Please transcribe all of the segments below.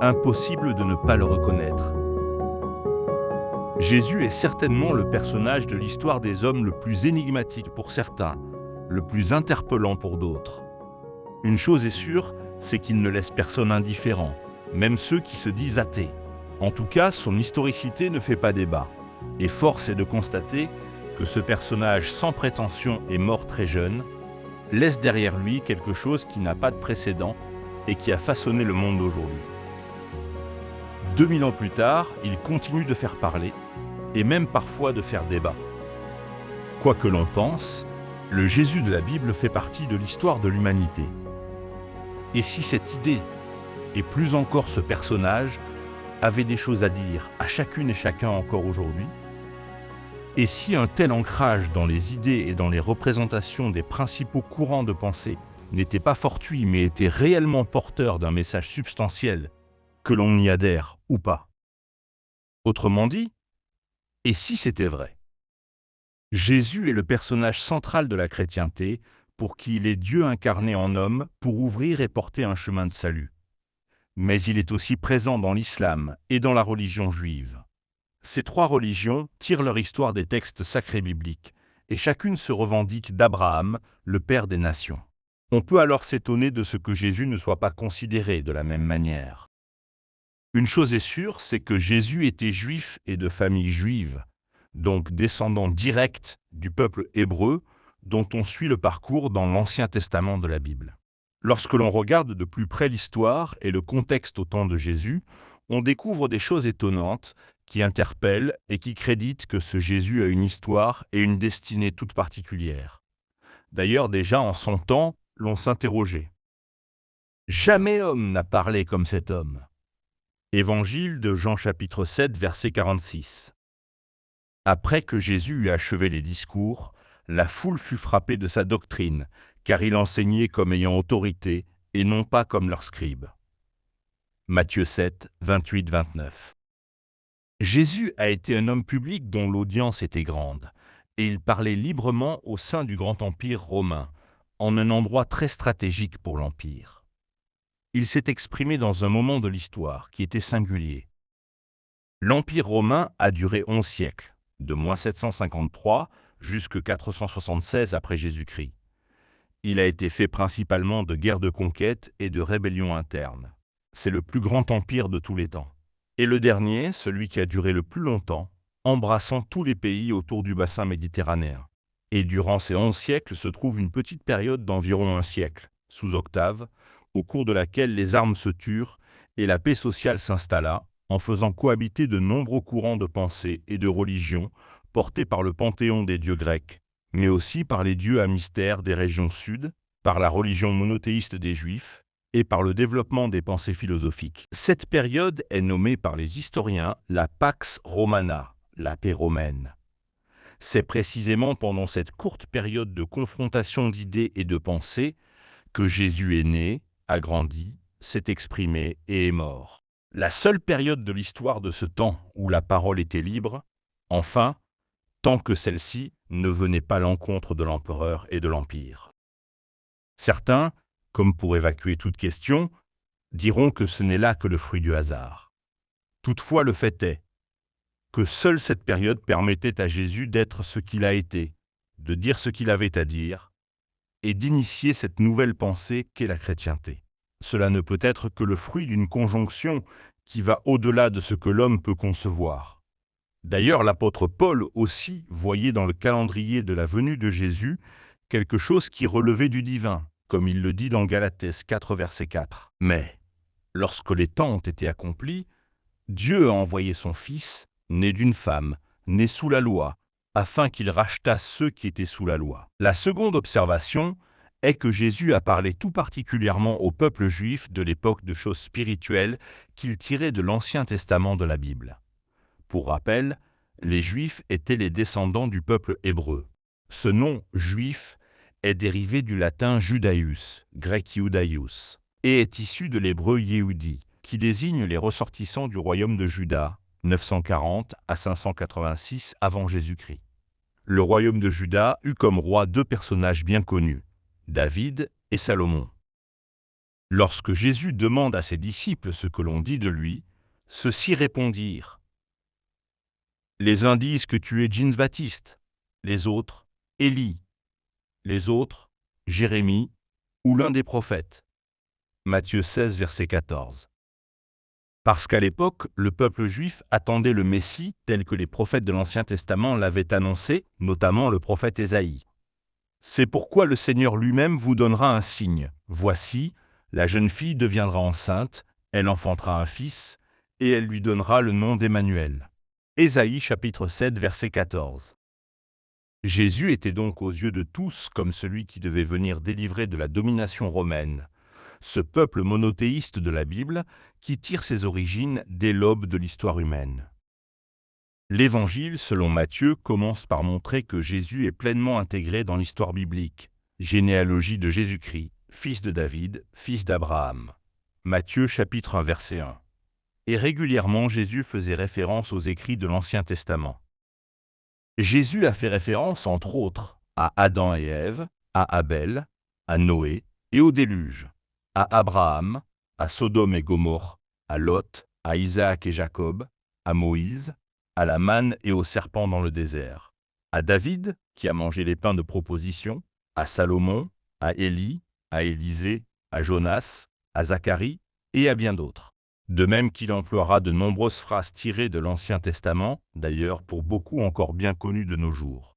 Impossible de ne pas le reconnaître. Jésus est certainement le personnage de l'histoire des hommes le plus énigmatique pour certains, le plus interpellant pour d'autres. Une chose est sûre, c'est qu'il ne laisse personne indifférent, même ceux qui se disent athées. En tout cas, son historicité ne fait pas débat. Et force est de constater que ce personnage sans prétention et mort très jeune laisse derrière lui quelque chose qui n'a pas de précédent et qui a façonné le monde d'aujourd'hui. 2000 ans plus tard, il continue de faire parler, et même parfois de faire débat. Quoi que l'on pense, le Jésus de la Bible fait partie de l'histoire de l'humanité. Et si cette idée, et plus encore ce personnage, avait des choses à dire à chacune et chacun encore aujourd'hui? Et si un tel ancrage dans les idées et dans les représentations des principaux courants de pensée n'était pas fortuit mais était réellement porteur d'un message substantiel, que l'on y adhère ou pas? Autrement dit, et si c'était vrai? Jésus est le personnage central de la chrétienté, pour qui il est Dieu incarné en homme pour ouvrir et porter un chemin de salut. Mais il est aussi présent dans l'islam et dans la religion juive. Ces trois religions tirent leur histoire des textes sacrés bibliques, et chacune se revendique d'Abraham, le père des nations. On peut alors s'étonner de ce que Jésus ne soit pas considéré de la même manière. Une chose est sûre, c'est que Jésus était juif et de famille juive, donc descendant direct du peuple hébreu, dont on suit le parcours dans l'Ancien Testament de la Bible. Lorsque l'on regarde de plus près l'histoire et le contexte au temps de Jésus, on découvre des choses étonnantes qui interpellent et qui créditent que ce Jésus a une histoire et une destinée toute particulière. D'ailleurs, déjà en son temps, l'on s'interrogeait. Jamais homme n'a parlé comme cet homme. Évangile de Jean chapitre 7, verset 46. Après que Jésus eut achevé les discours, la foule fut frappée de sa doctrine, car il enseignait comme ayant autorité, et non pas comme leurs scribes. Matthieu 7, 28-29. Jésus a été un homme public dont l'audience était grande, et il parlait librement au sein du grand empire romain, en un endroit très stratégique pour l'empire. Il s'est exprimé dans un moment de l'histoire qui était singulier. L'empire romain a duré 11 siècles, de moins 753 jusqu'à 476 après Jésus-Christ. Il a été fait principalement de guerres de conquête et de rébellions internes. C'est le plus grand empire de tous les temps. Et le dernier, celui qui a duré le plus longtemps, embrassant tous les pays autour du bassin méditerranéen. Et durant ces 11 siècles se trouve une petite période d'environ un siècle, sous Octave, au cours de laquelle les armes se turent et la paix sociale s'installa, en faisant cohabiter de nombreux courants de pensée et de religion portés par le panthéon des dieux grecs, mais aussi par les dieux à mystère des régions sud, par la religion monothéiste des Juifs et par le développement des pensées philosophiques. Cette période est nommée par les historiens la Pax Romana, la paix romaine. C'est précisément pendant cette courte période de confrontation d'idées et de pensées que Jésus est né, a grandi, s'est exprimé et est mort. La seule période de l'histoire de ce temps où la parole était libre, enfin, tant que celle-ci ne venait pas à l'encontre de l'empereur et de l'empire. Certains, comme pour évacuer toute question, diront que ce n'est là que le fruit du hasard. Toutefois, le fait est que seule cette période permettait à Jésus d'être ce qu'il a été, de dire ce qu'il avait à dire, et d'initier cette nouvelle pensée qu'est la chrétienté. Cela ne peut être que le fruit d'une conjonction qui va au-delà de ce que l'homme peut concevoir. D'ailleurs, l'apôtre Paul aussi voyait dans le calendrier de la venue de Jésus quelque chose qui relevait du divin, comme il le dit dans Galates 4, verset 4. Mais, lorsque les temps ont été accomplis, Dieu a envoyé son Fils, né d'une femme, né sous la loi, afin qu'il rachetât ceux qui étaient sous la loi. La seconde observation est que Jésus a parlé tout particulièrement au peuple juif de l'époque de choses spirituelles qu'il tirait de l'Ancien Testament de la Bible. Pour rappel, les Juifs étaient les descendants du peuple hébreu. Ce nom « juif » est dérivé du latin Judaeus, grec Iudaios, et est issu de l'hébreu Yehudi, qui désigne les ressortissants du royaume de Juda, 940 à 586 avant Jésus-Christ. Le royaume de Juda eut comme roi deux personnages bien connus, David et Salomon. Lorsque Jésus demande à ses disciples ce que l'on dit de lui, ceux-ci répondirent. Les uns disent que tu es Jean-Baptiste, les autres, Élie, les autres, Jérémie, ou l'un des prophètes. Matthieu 16, verset 14. Parce qu'à l'époque, le peuple juif attendait le Messie tel que les prophètes de l'Ancien Testament l'avaient annoncé, notamment le prophète Ésaïe. C'est pourquoi le Seigneur lui-même vous donnera un signe. Voici, la jeune fille deviendra enceinte, elle enfantera un fils, et elle lui donnera le nom d'Emmanuel. Ésaïe chapitre 7 verset 14. Jésus était donc aux yeux de tous comme celui qui devait venir délivrer de la domination romaine, ce peuple monothéiste de la Bible qui tire ses origines dès l'aube de l'histoire humaine. L'Évangile, selon Matthieu, commence par montrer que Jésus est pleinement intégré dans l'histoire biblique. Généalogie de Jésus-Christ, fils de David, fils d'Abraham. Matthieu chapitre 1 verset 1. Et régulièrement Jésus faisait référence aux écrits de l'Ancien Testament. Jésus a fait référence, entre autres, à Adam et Ève, à Abel, à Noé et au déluge, à Abraham, à Sodome et Gomorrhe, à Lot, à Isaac et Jacob, à Moïse, à la manne et au serpent dans le désert, à David, qui a mangé les pains de proposition, à Salomon, à Élie, à Élisée, à Jonas, à Zacharie et à bien d'autres. De même qu'il emploiera de nombreuses phrases tirées de l'Ancien Testament, d'ailleurs pour beaucoup encore bien connues de nos jours.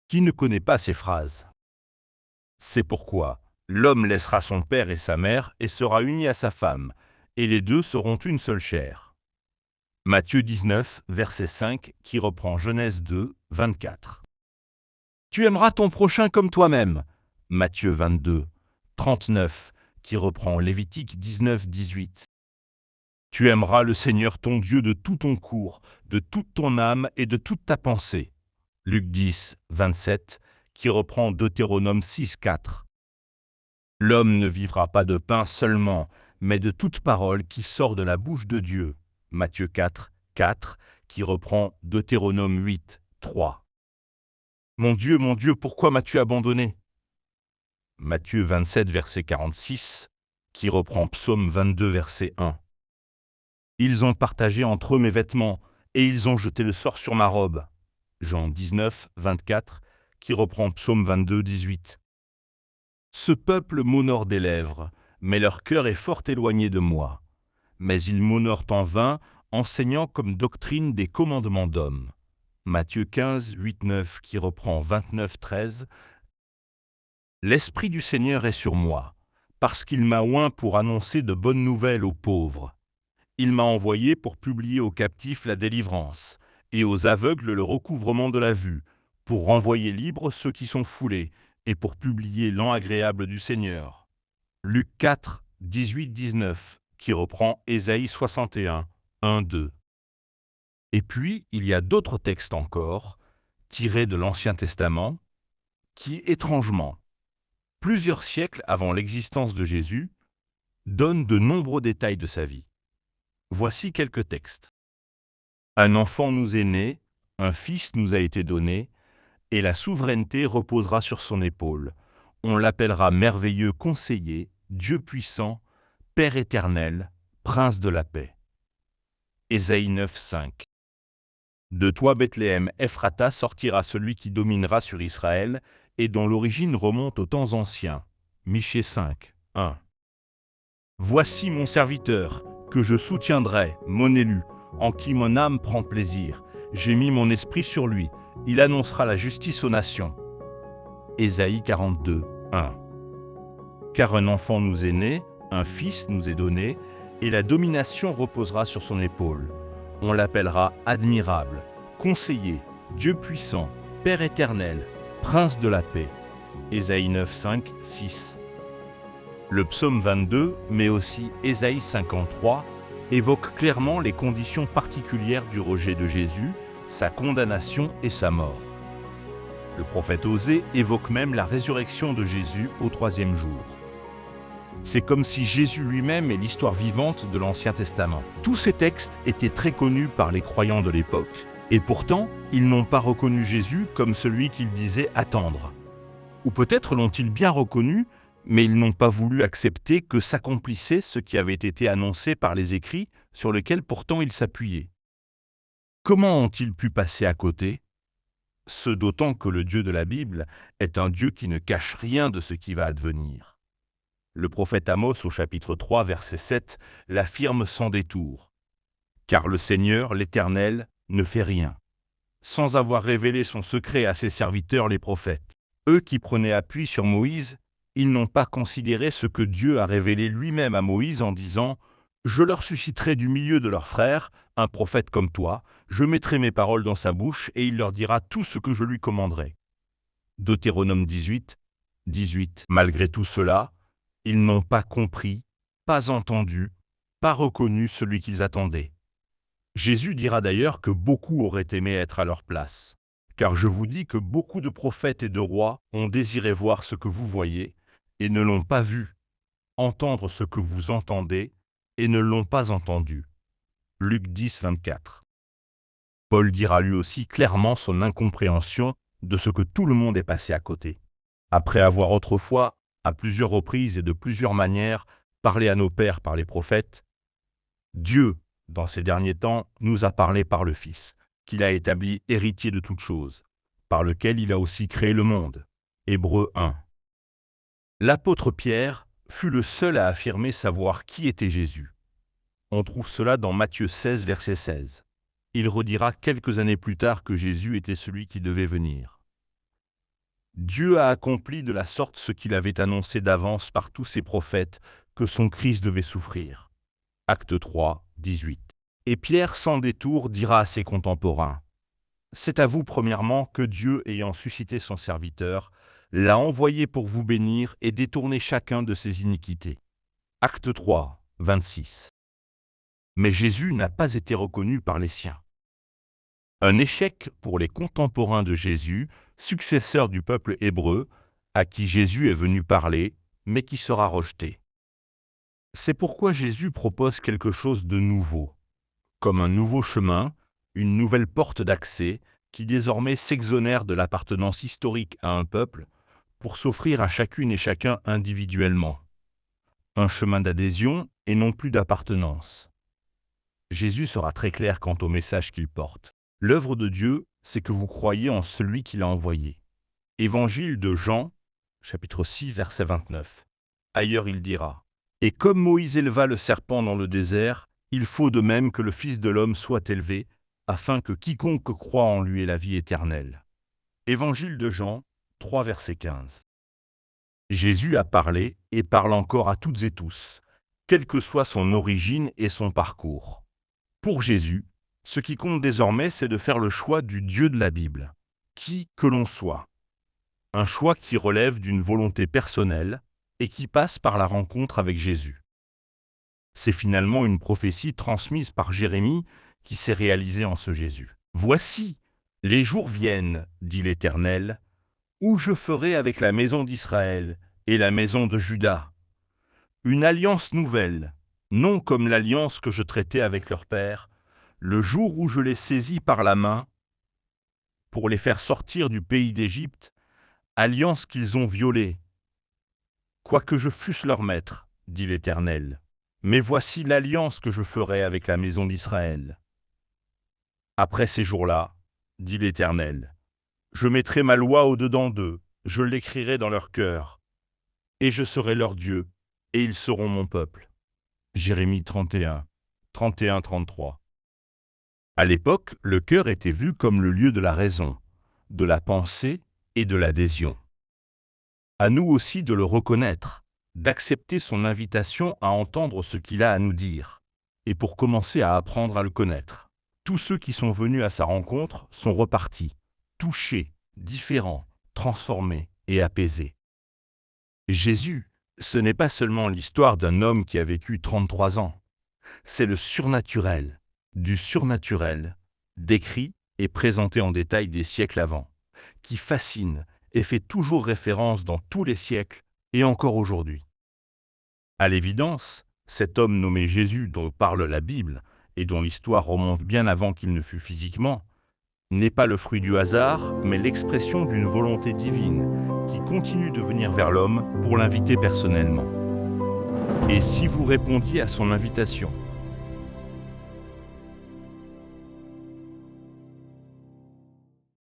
Qui ne connaît pas ces phrases? C'est pourquoi l'homme laissera son père et sa mère et sera uni à sa femme, et les deux seront une seule chair. Matthieu 19, verset 5, qui reprend Genèse 2, 24. Tu aimeras ton prochain comme toi-même. Matthieu 22, 39, qui reprend Lévitique 19, 18. Tu aimeras le Seigneur ton Dieu de tout ton cours, de toute ton âme et de toute ta pensée. Luc 10, 27, qui reprend Deutéronome 6, 4. L'homme ne vivra pas de pain seulement, mais de toute parole qui sort de la bouche de Dieu. Matthieu 4, 4, qui reprend Deutéronome 8, 3. Mon Dieu, pourquoi m'as-tu abandonné? Matthieu 27, verset 46, qui reprend Psaume 22, verset 1. Ils ont partagé entre eux mes vêtements, et ils ont jeté le sort sur ma robe. Jean 19, 24, qui reprend Psaume 22, 18. Ce peuple m'honore des lèvres, mais leur cœur est fort éloigné de moi. Mais ils m'honorent en vain, enseignant comme doctrine des commandements d'hommes. Matthieu 15, 8, 9, qui reprend 29, 13. L'Esprit du Seigneur est sur moi, parce qu'il m'a oint pour annoncer de bonnes nouvelles aux pauvres. Il m'a envoyé pour publier aux captifs la délivrance, et aux aveugles le recouvrement de la vue, pour renvoyer libres ceux qui sont foulés, et pour publier l'an agréable du Seigneur. Luc 4, 18, 19, qui reprend Ésaïe 61, 1, 2. Et puis, il y a d'autres textes encore, tirés de l'Ancien Testament, qui, étrangement, plusieurs siècles avant l'existence de Jésus, donnent de nombreux détails de sa vie. Voici quelques textes. Un enfant nous est né, un fils nous a été donné, et la souveraineté reposera sur son épaule. On l'appellera merveilleux conseiller, Dieu puissant, Père éternel, Prince de la paix. Ésaïe 9, 5. De toi, Bethléem, Ephrata, sortira celui qui dominera sur Israël, et dont l'origine remonte aux temps anciens. Michée 5, 1. Voici mon serviteur, que je soutiendrai, mon élu, en qui mon âme prend plaisir. J'ai mis mon esprit sur lui, il annoncera la justice aux nations. Ésaïe 42, 1. Car un enfant nous est né, un fils nous est donné, et la domination reposera sur son épaule. On l'appellera admirable, conseiller, Dieu puissant, Père éternel, Prince de la paix. Ésaïe 9, 5, 6. Le psaume 22, mais aussi Ésaïe 53, évoquent clairement les conditions particulières du rejet de Jésus, sa condamnation et sa mort. Le prophète Osée évoque même la résurrection de Jésus au 3e jour. C'est comme si Jésus lui-même est l'histoire vivante de l'Ancien Testament. Tous ces textes étaient très connus par les croyants de l'époque, et pourtant, ils n'ont pas reconnu Jésus comme celui qu'ils disaient attendre. Ou peut-être l'ont-ils bien reconnu, mais ils n'ont pas voulu accepter que s'accomplissait ce qui avait été annoncé par les écrits sur lesquels pourtant ils s'appuyaient. Comment ont-ils pu passer à côté? Ce d'autant que le Dieu de la Bible est un Dieu qui ne cache rien de ce qui va advenir. Le prophète Amos au chapitre 3 verset 7 l'affirme sans détour. Car le Seigneur, l'Éternel, ne fait rien, sans avoir révélé son secret à ses serviteurs les prophètes. Eux qui prenaient appui sur Moïse, ils n'ont pas considéré ce que Dieu a révélé lui-même à Moïse en disant « Je leur susciterai du milieu de leurs frères un prophète comme toi, je mettrai mes paroles dans sa bouche et il leur dira tout ce que je lui commanderai. » Deutéronome 18, 18. Malgré tout cela, ils n'ont pas compris, pas entendu, pas reconnu celui qu'ils attendaient. Jésus dira d'ailleurs que beaucoup auraient aimé être à leur place. Car je vous dis que beaucoup de prophètes et de rois ont désiré voir ce que vous voyez, et ne l'ont pas vu, entendre ce que vous entendez, et ne l'ont pas entendu. Luc 10, 24. Paul dira lui aussi clairement son incompréhension de ce que tout le monde est passé à côté. Après avoir autrefois, à plusieurs reprises et de plusieurs manières, parlé à nos pères par les prophètes, Dieu, dans ces derniers temps, nous a parlé par le Fils, qu'il a établi héritier de toutes choses, par lequel il a aussi créé le monde. Hébreux 1. L'apôtre Pierre fut le seul à affirmer savoir qui était Jésus. On trouve cela dans Matthieu 16, verset 16. Il redira quelques années plus tard que Jésus était celui qui devait venir. Dieu a accompli de la sorte ce qu'il avait annoncé d'avance par tous ses prophètes, que son Christ devait souffrir. Acte 3, 18. Et Pierre, sans détour, dira à ses contemporains, « C'est à vous, premièrement, que Dieu, ayant suscité son serviteur, l'a envoyé pour vous bénir et détourner chacun de ses iniquités. » Acte 3, 26. Mais Jésus n'a pas été reconnu par les siens. Un échec pour les contemporains de Jésus, successeur du peuple hébreu, à qui Jésus est venu parler, mais qui sera rejeté. C'est pourquoi Jésus propose quelque chose de nouveau, comme un nouveau chemin, une nouvelle porte d'accès, qui désormais s'exonère de l'appartenance historique à un peuple, pour s'offrir à chacune et chacun individuellement. Un chemin d'adhésion et non plus d'appartenance. Jésus sera très clair quant au message qu'il porte. L'œuvre de Dieu, c'est que vous croyez en celui qui l'a envoyé. Évangile de Jean, chapitre 6, verset 29. Ailleurs il dira, « Et comme Moïse éleva le serpent dans le désert, il faut de même que le Fils de l'homme soit élevé, afin que quiconque croit en lui ait la vie éternelle. » Évangile de Jean, 3, verset 15. Jésus a parlé et parle encore à toutes et tous, quelle que soit son origine et son parcours. Pour Jésus, ce qui compte désormais, c'est de faire le choix du Dieu de la Bible, qui que l'on soit. Un choix qui relève d'une volonté personnelle et qui passe par la rencontre avec Jésus. C'est finalement une prophétie transmise par Jérémie qui s'est réalisée en ce Jésus. « Voici, les jours viennent, dit l'Éternel, où je ferai avec la maison d'Israël et la maison de Juda une alliance nouvelle, non comme l'alliance que je traitais avec leur père, le jour où je les saisis par la main pour les faire sortir du pays d'Égypte, alliance qu'ils ont violée. Quoique je fusse leur maître, dit l'Éternel, mais voici l'alliance que je ferai avec la maison d'Israël. Après ces jours-là, dit l'Éternel, je mettrai ma loi au-dedans d'eux, je l'écrirai dans leur cœur, et je serai leur Dieu, et ils seront mon peuple. Jérémie 31, 31-33. À l'époque, le cœur était vu comme le lieu de la raison, de la pensée et de l'adhésion. À nous aussi de le reconnaître, d'accepter son invitation à entendre ce qu'il a à nous dire, et pour commencer à apprendre à le connaître. Tous ceux qui sont venus à sa rencontre sont repartis, touchés, différents, transformés et apaisés. Jésus, ce n'est pas seulement l'histoire d'un homme qui a vécu 33 ans, c'est le surnaturel, du surnaturel, décrit et présenté en détail des siècles avant, qui fascine et fait toujours référence dans tous les siècles et encore aujourd'hui. À l'évidence, cet homme nommé Jésus dont parle la Bible et dont l'histoire remonte bien avant qu'il ne fût physiquement, n'est pas le fruit du hasard, mais l'expression d'une volonté divine qui continue de venir vers l'homme pour l'inviter personnellement. Et si vous répondiez à son invitation ?